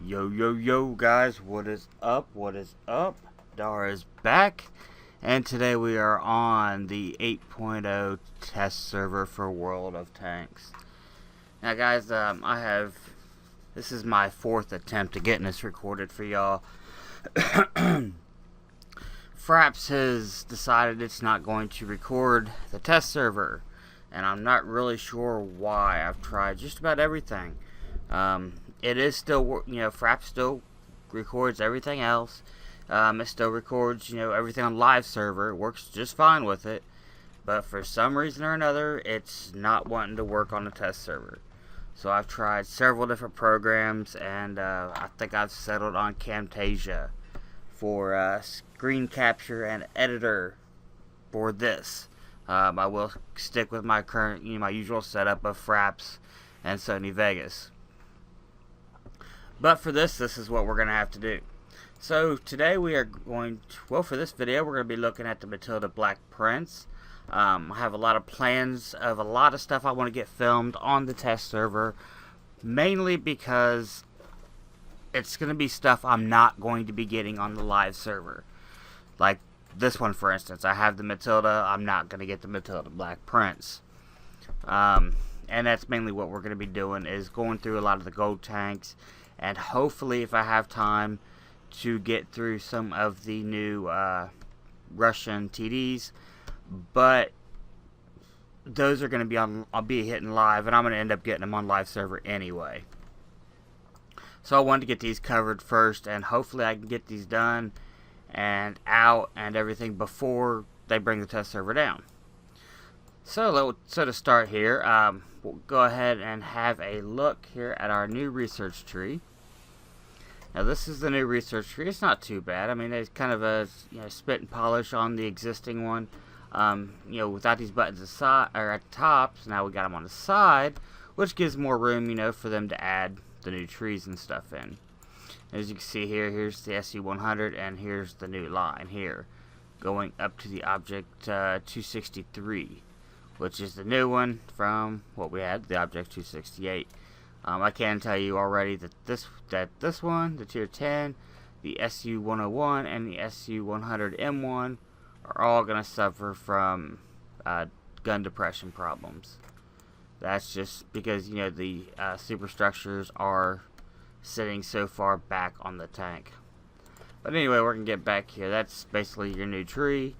Yo, yo, yo, guys, what is up? What is up? Dar is back, and today we are on the 8.0 test server for World of Tanks. Now, guys, this is my fourth attempt at getting this recorded for y'all. Fraps has decided it's not going to record the test server, and I'm not really sure why. I've tried just about everything. It is still, Fraps still records everything else. It still records, everything on live server. It works just fine with it. But for some reason or another, it's not wanting to work on the test server. So I've tried several different programs, and I think I've settled on Camtasia for screen capture and editor for this. I will stick with my current, my usual setup of Fraps and Sony Vegas. But for this is what we're going to have to do. So today we are going to, for this video, we're going to be looking at the Matilda Black Prince. I have a lot of plans of a lot of stuff I want to get filmed on the test server, mainly because it's going to be stuff I'm not going to be getting on the live server. Like this one, for instance. I have the Matilda. I'm not going to get the Matilda Black Prince. And that's mainly what we're going to be doing, is going through a lot of the gold tanks. And hopefully, if I have time, to get through some of the new Russian TDs. But those are going to be on, I'll be hitting live, and I'm going to end up getting them on live server anyway. So I wanted to get these covered first, and hopefully I can get these done and out and everything before they bring the test server down. So to start here, we'll go ahead and have a look here at our new research tree. Now this is the new research tree. It's not too bad. I mean, it's kind of a spit and polish on the existing one. Without these buttons aside, or at the top, so now we got them on the side, which gives more room, for them to add the new trees and stuff in. As you can see here, here's the SU-100, and here's the new line here, going up to the Object 263. Which is the new one from what we had, the Object 268. I can tell you already that this one, the Tier 10, the SU-101, and the SU-100M1 are all going to suffer from gun depression problems. That's just because, the superstructures are sitting so far back on the tank. But anyway, we're going to get back here. That's basically your new tree.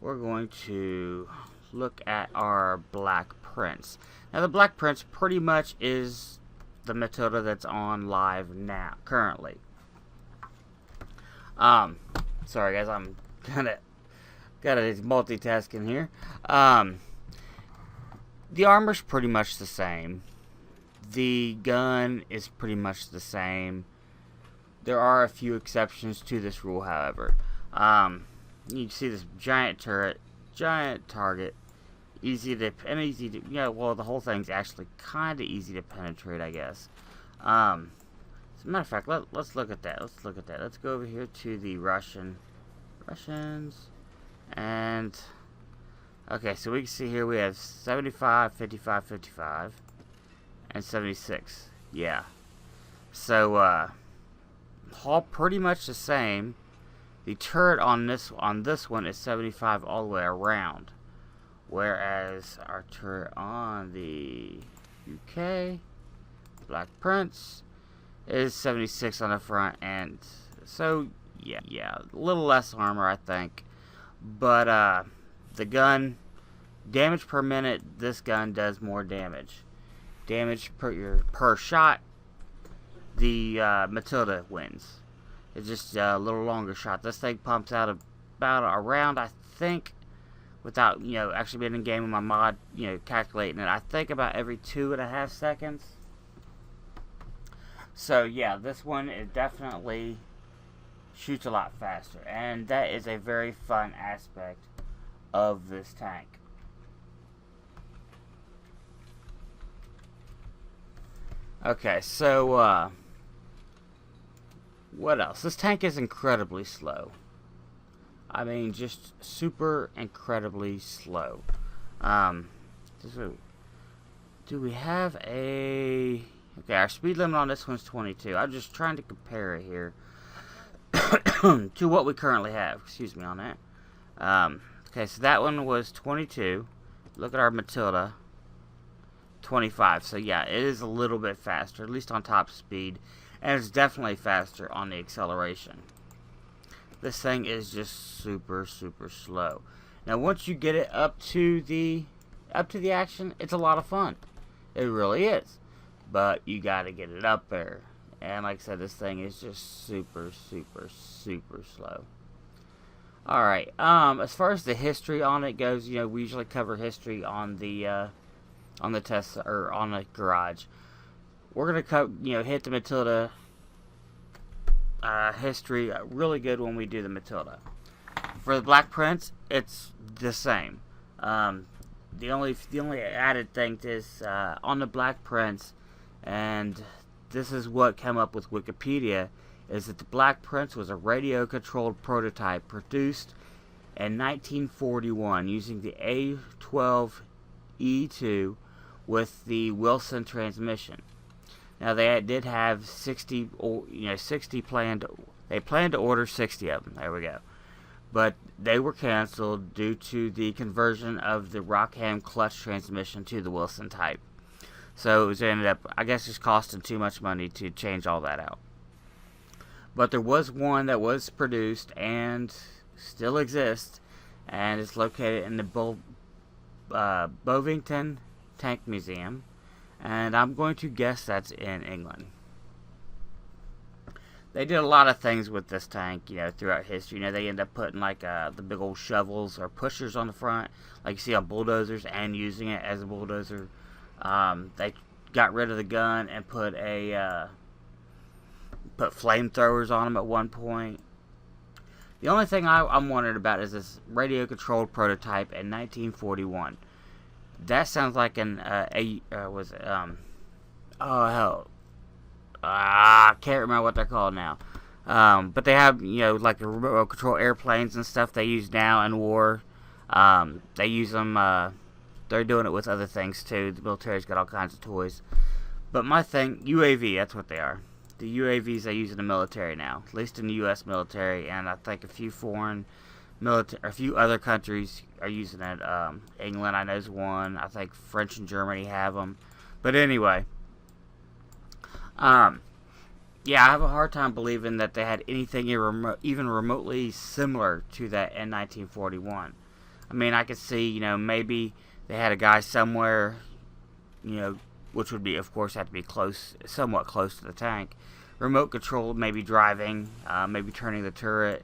We're going to look at our Black Prince. Now the Black Prince pretty much is the Matilda that's on live now, currently. Sorry guys, I'm gotta multitasking here. The armor's pretty much the same. The gun is pretty much the same. There are a few exceptions to this rule, however. You can see this giant turret, giant target, the whole thing's actually kind of easy to penetrate, I guess. As a matter of fact, let's look at that. Let's go over here to the Russians, and okay, so we can see here we have 75, 55, 55, and 76. Yeah. So all pretty much the same. The turret on this one is 75 all the way around, whereas our turret on the UK Black Prince is 76 on the front end. So yeah, a little less armor, I think, but the gun damage per minute, this gun does more damage. Damage per shot, the Matilda wins. It's just a little longer shot. This thing pumps out about around, I think, without, actually being in game with my mod, calculating it, I think about every 2.5 seconds. So, yeah, this one is definitely shoots a lot faster. And that is a very fun aspect of this tank. Okay, so, what else? This tank is incredibly slow. I mean, just super incredibly slow. Do we have a... Okay, our speed limit on this one's 22. I'm just trying to compare it here to what we currently have. Excuse me on that. Okay, so that one was 22. Look at our Matilda, 25. So yeah, it is a little bit faster, at least on top speed, and it's definitely faster on the acceleration. This thing is just super slow. Now once you get it up to the action, it's a lot of fun. It really is. But you gotta get it up there. And like I said, this thing is just super slow. Alright, as far as the history on it goes, you know, we usually cover history on the test, or on the garage. We're gonna hit the Matilda history really good when we do the Matilda. For the Black Prince, it's the same. The only added thing is on the Black Prince, and this is what came up with Wikipedia, is that the Black Prince was a radio-controlled prototype produced in 1941 using the A12E2 with the Wilson transmission. Now they did have 60 planned. They planned to order 60 of them. There we go. But they were canceled due to the conversion of the Rockham clutch transmission to the Wilson type. So it ended up, I guess, just costing too much money to change all that out. But there was one that was produced and still exists, and it's located in the Bovington Tank Museum, and I'm going to guess that's in England. They did a lot of things with this tank, throughout history. They ended up putting like the big old shovels or pushers on the front, like you see on bulldozers, and using it as a bulldozer. They got rid of the gun and put flamethrowers on them at one point. The only thing I'm wondering about is this radio-controlled prototype in 1941. That sounds like I can't remember what they're called now. But they have, like the remote control airplanes and stuff they use now in war. They use them, they're doing it with other things too. The military's got all kinds of toys. But my thing, UAV, that's what they are. The UAVs they use in the military now, at least in the U.S. military, and I think a few foreign military, a few other countries are using it. England, I know, is one. I think French and Germany have them. But anyway, yeah, I have a hard time believing that they had anything even remotely similar to that in 1941. I mean, I could see, maybe they had a guy somewhere, which would be, of course, have to be somewhat close to the tank. Remote control, maybe driving, maybe turning the turret.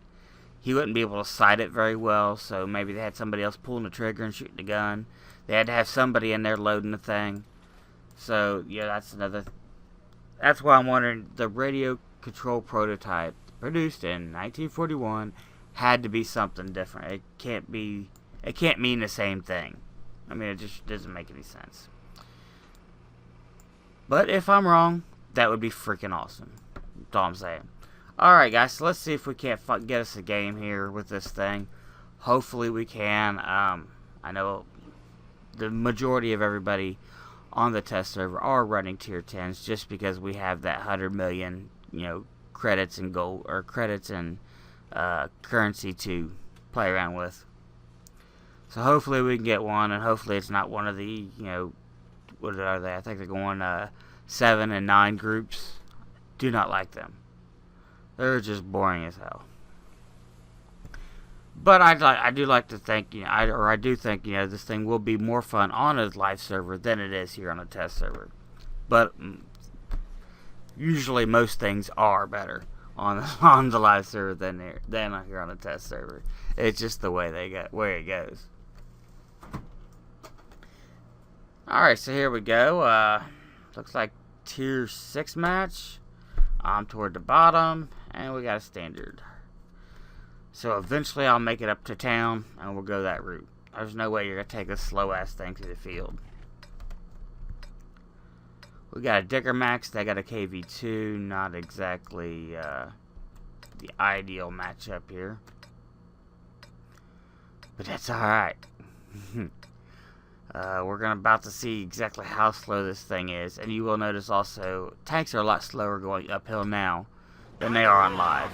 He wouldn't be able to sight it very well, so maybe they had somebody else pulling the trigger and shooting the gun. They had to have somebody in there loading the thing. So, yeah, that's why I'm wondering, the radio control prototype produced in 1941 had to be something different. It can't mean the same thing. I mean, it just doesn't make any sense. But if I'm wrong, that would be freaking awesome. That's all I'm saying. Alright guys, so let's see if we can't get us a game here with this thing. Hopefully we can. I know the majority of everybody on the test server are running tier 10s just because we have that 100 million, credits and gold, or credits and currency to play around with. So hopefully we can get one, and hopefully it's not one of the, what are they? I think they're going 7 and 9 groups. Do not like them. They're just boring as hell. But I do like to think, I do think, this thing will be more fun on a live server than it is here on a test server. But usually most things are better on the live server than here on a test server. It's just the way where it goes. Alright, so here we go. Looks like tier 6 match. I'm toward the bottom, and we got a standard. So eventually I'll make it up to town, and we'll go that route. There's no way you're going to take this slow-ass thing to the field. We got a Digger Max, they got a KV2, not exactly the ideal matchup here. But that's alright. We're about to see exactly how slow this thing is, and you will notice also tanks are a lot slower going uphill now than they are on live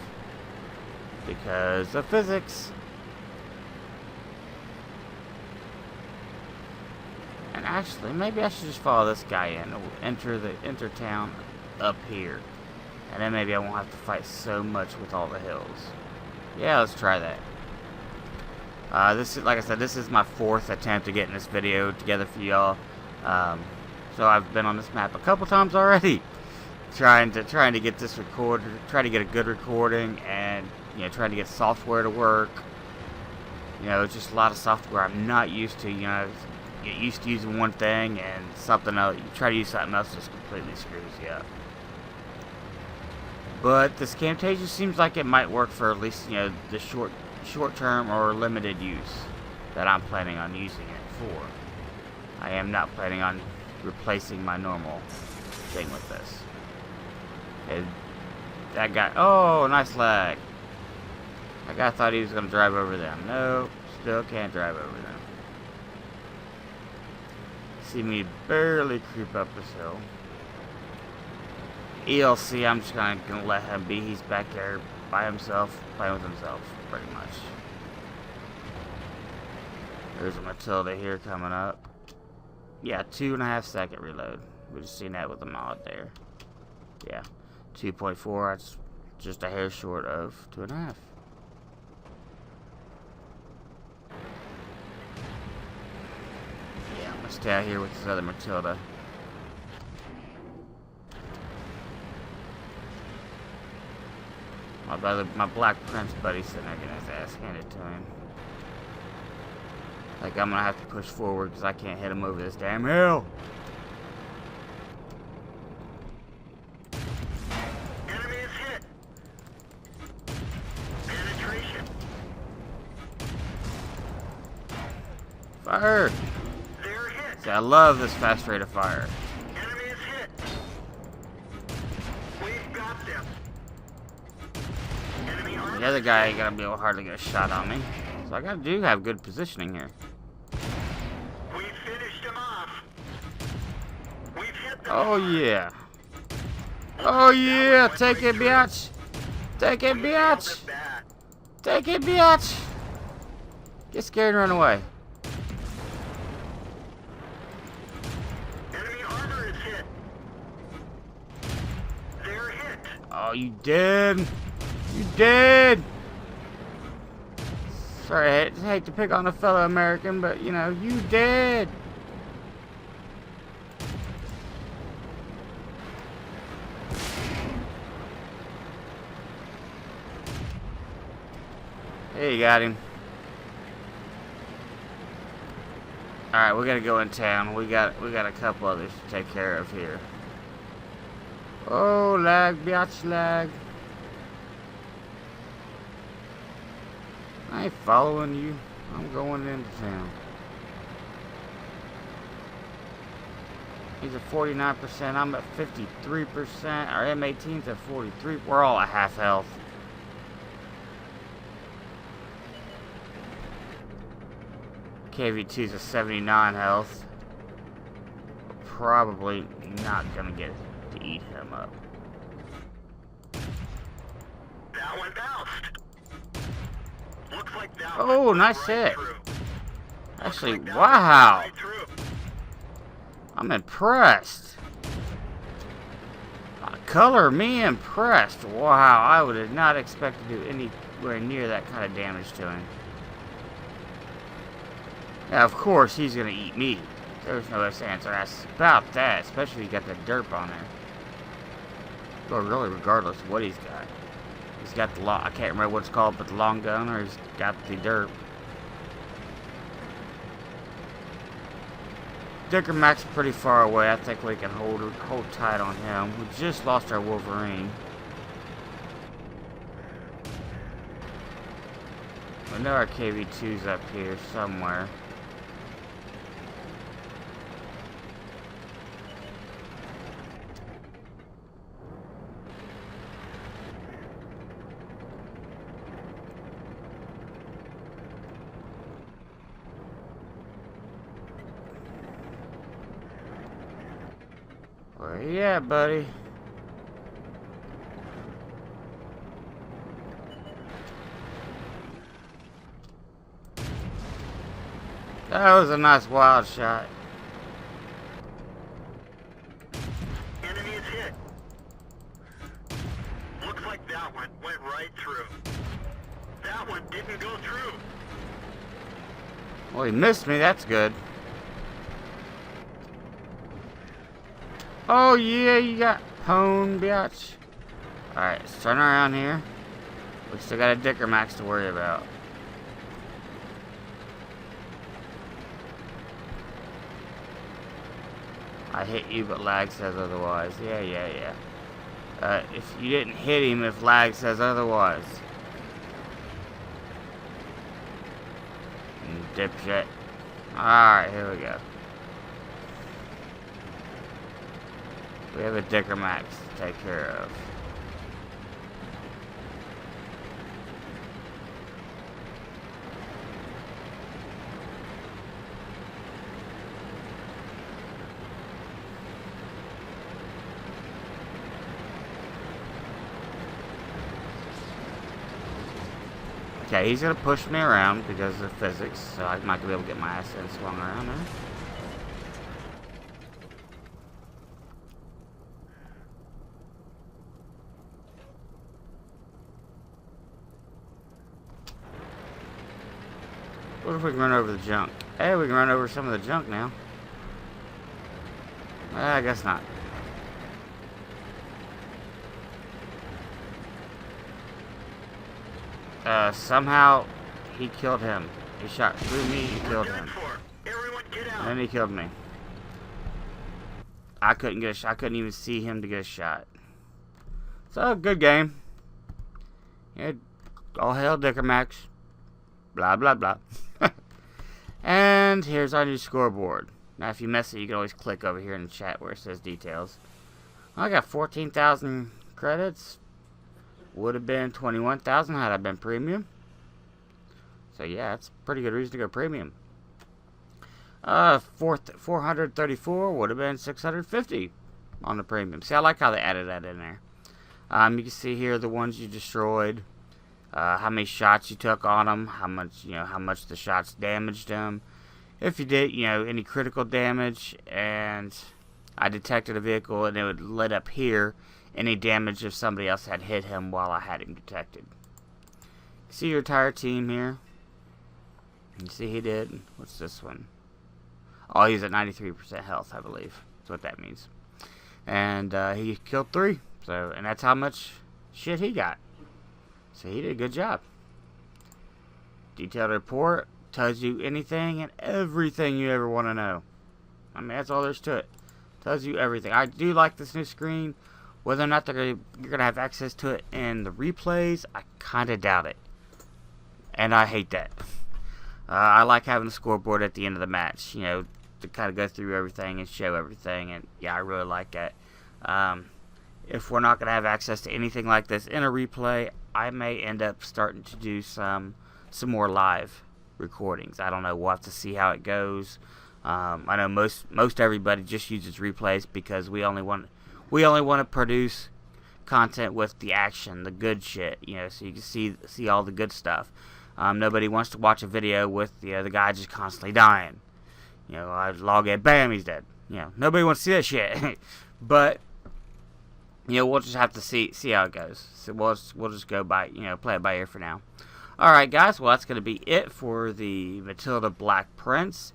because of physics. And actually, maybe I should just follow this guy in, enter town up here, and then maybe I won't have to fight so much with all the hills. Yeah, let's try that. This is, like I said, this is my 4th attempt to getting this video together for y'all. So I've been on this map a couple times already, trying to get this recorded, trying to get a good recording, and trying to get software to work. It's just a lot of software I'm not used to. Get used to using one thing and something else. You try to use something else, just completely screws you up. But this Camtasia seems like it might work for at least the short-term or limited use that I'm planning on using it for. I am not planning on replacing my normal thing with this. And that guy, oh, nice lag. That guy thought he was going to drive over them. Nope, still can't drive over them. See me barely creep up this hill. ELC, I'm just gonna let him be. He's back there by himself, playing with himself, pretty much. There's a Matilda here coming up. Yeah, 2.5 second reload. We just seen that with the mod there. Yeah, 2.4. That's just a hair short of 2.5. Yeah, I'm gonna stay out here with this other Matilda. My Black Prince buddy's sitting there getting his ass handed to him. Like I'm gonna have to push forward because I can't hit him over this damn hill. Enemy is hit. Penetration. Fire! They're hit. See, I love this fast rate of fire. Enemy is hit. We've got them. Enemy armor. The other guy ain't gonna be able to hardly get a shot on me. So I do have good positioning here. We finished them off. We've hit them. Oh yeah. Oh yeah, take it, bitch. Take it, bitch. Take it, bitch. Get scared and run away. Enemy armor is hit. They're hit. Oh, you dead. You dead. Sorry, I hate to pick on a fellow American, but you dead. Hey, you got him. Alright, we gotta go in town. We got a couple others to take care of here. Oh, lag, biatch, lag. I ain't following you. I'm going into town. He's at 49%. I'm at 53%. Our M18's at 43. We're all at half health. KV2's at 79 health. We're probably not gonna get to eat him up. That one bounced. Looks like that Oh, one nice right hit. through. Actually, Looks like that wow. one right through. I'm impressed. Color me impressed. Wow, I would have not expected to do anywhere near that kind of damage to him. Now, of course, he's going to eat me. There's no ifs, ands, or asks about that, especially if you got the derp on there. Well, really, regardless of what he's got. He's got the long, I can't remember what it's called, but the long gun, or he's got the derp. Dicker Mac's pretty far away. I think we can hold tight on him. We just lost our Wolverine. I know our KV2's up here somewhere. Where you at, buddy? That was a nice wild shot. Enemy is hit. Looks like that one went right through. That one didn't go through. Well, he missed me. That's good. Oh, yeah, you got pwned, bitch. Alright, let's turn around here. We still got a Dicker Max to worry about. I hit you, but lag says otherwise. Yeah. If you didn't hit him, if lag says otherwise. Dipshit. Alright, here we go. We have a Dicker Max to take care of. Okay, he's gonna push me around because of physics, so I'm not gonna be able to get my ass in swung around there. What if we can run over the junk? Hey, we can run over some of the junk now. I guess not. Somehow he killed him. He shot through me and killed him. Everyone get out. And then he killed me. I couldn't get a shot. I couldn't even see him to get a shot. So, good game. Yeah, all hail Dicker Max. Blah, blah, blah. And here's our new scoreboard. Now, if you miss it, you can always click over here in the chat where it says details. I got 14,000 credits. Would have been 21,000 had I been premium. So yeah, that's a pretty good reason to go premium. 434 would have been 650 on the premium. See, I like how they added that in there. You can see here the ones you destroyed, how many shots you took on them, how much the shots damaged them. If you did, any critical damage, and I detected a vehicle and it would lit up here. Any damage if somebody else had hit him while I had him detected. See your entire team here. You see he did. What's this one? Oh, he's at 93% health, I believe. That's what that means. And he killed 3. So, and that's how much shit he got. So he did a good job. Detailed report tells you anything and everything you ever want to know. I mean, that's all there's to it. Tells you everything. I do like this new screen. Whether or not you're going to have access to it in the replays, I kind of doubt it. And I hate that. I like having the scoreboard at the end of the match, to kind of go through everything and show everything. And yeah, I really like that. If we're not going to have access to anything like this in a replay, I may end up starting to do some more live recordings. I don't know. We'll have to see how it goes. I know most everybody just uses replays because we only want to produce content with the action, the good shit, so you can see all the good stuff. Nobody wants to watch a video with the guy just constantly dying. I log in, bam, he's dead. Nobody wants to see that shit. But we'll just have to see how it goes. So we'll just go by, play it by ear for now. All right, guys. Well, that's gonna be it for the Matilda Black Prince.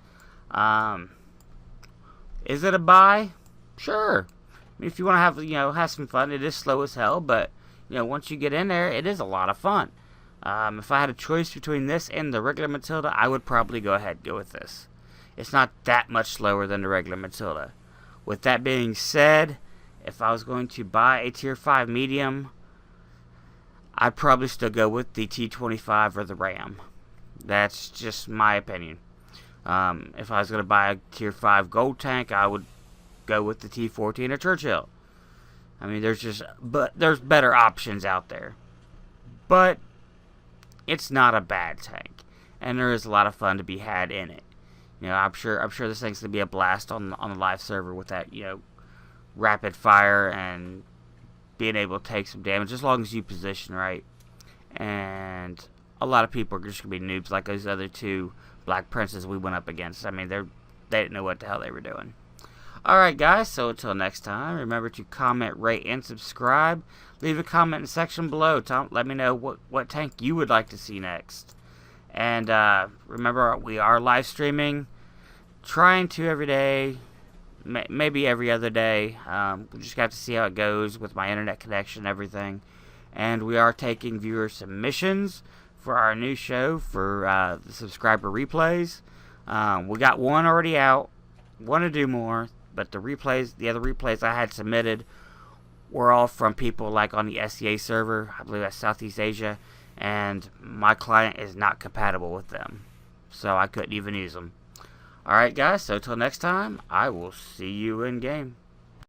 Is it a buy? Sure. If you want to have some fun, it is slow as hell, but once you get in there, it is a lot of fun. If I had a choice between this and the regular Matilda, I would probably go with this. It's not that much slower than the regular Matilda. With that being said, if I was going to buy a tier 5 medium, I'd probably still go with the T25 or the Ram. That's just my opinion. If I was going to buy a tier 5 gold tank, I would go with the T14 or Churchill. I mean, there's better options out there. But it's not a bad tank, and there is a lot of fun to be had in it. I'm sure this thing's gonna be a blast on the live server with that rapid fire and being able to take some damage as long as you position right. And a lot of people are just going to be noobs like those other two Black Princes we went up against. I mean, they didn't know what the hell they were doing. Alright guys, so until next time, remember to comment, rate, and subscribe. Leave a comment in the section below. Let me know what tank you would like to see next. And remember, we are live streaming. Trying to every day. Maybe every other day. We just got to see how it goes with my internet connection and everything. And we are taking viewer submissions for our new show for the subscriber replays. We got one already out. Want to do more. But the other replays I had submitted were all from people like on the SEA server. I believe that's Southeast Asia. And my client is not compatible with them. So I couldn't even use them. Alright guys, so till next time, I will see you in game.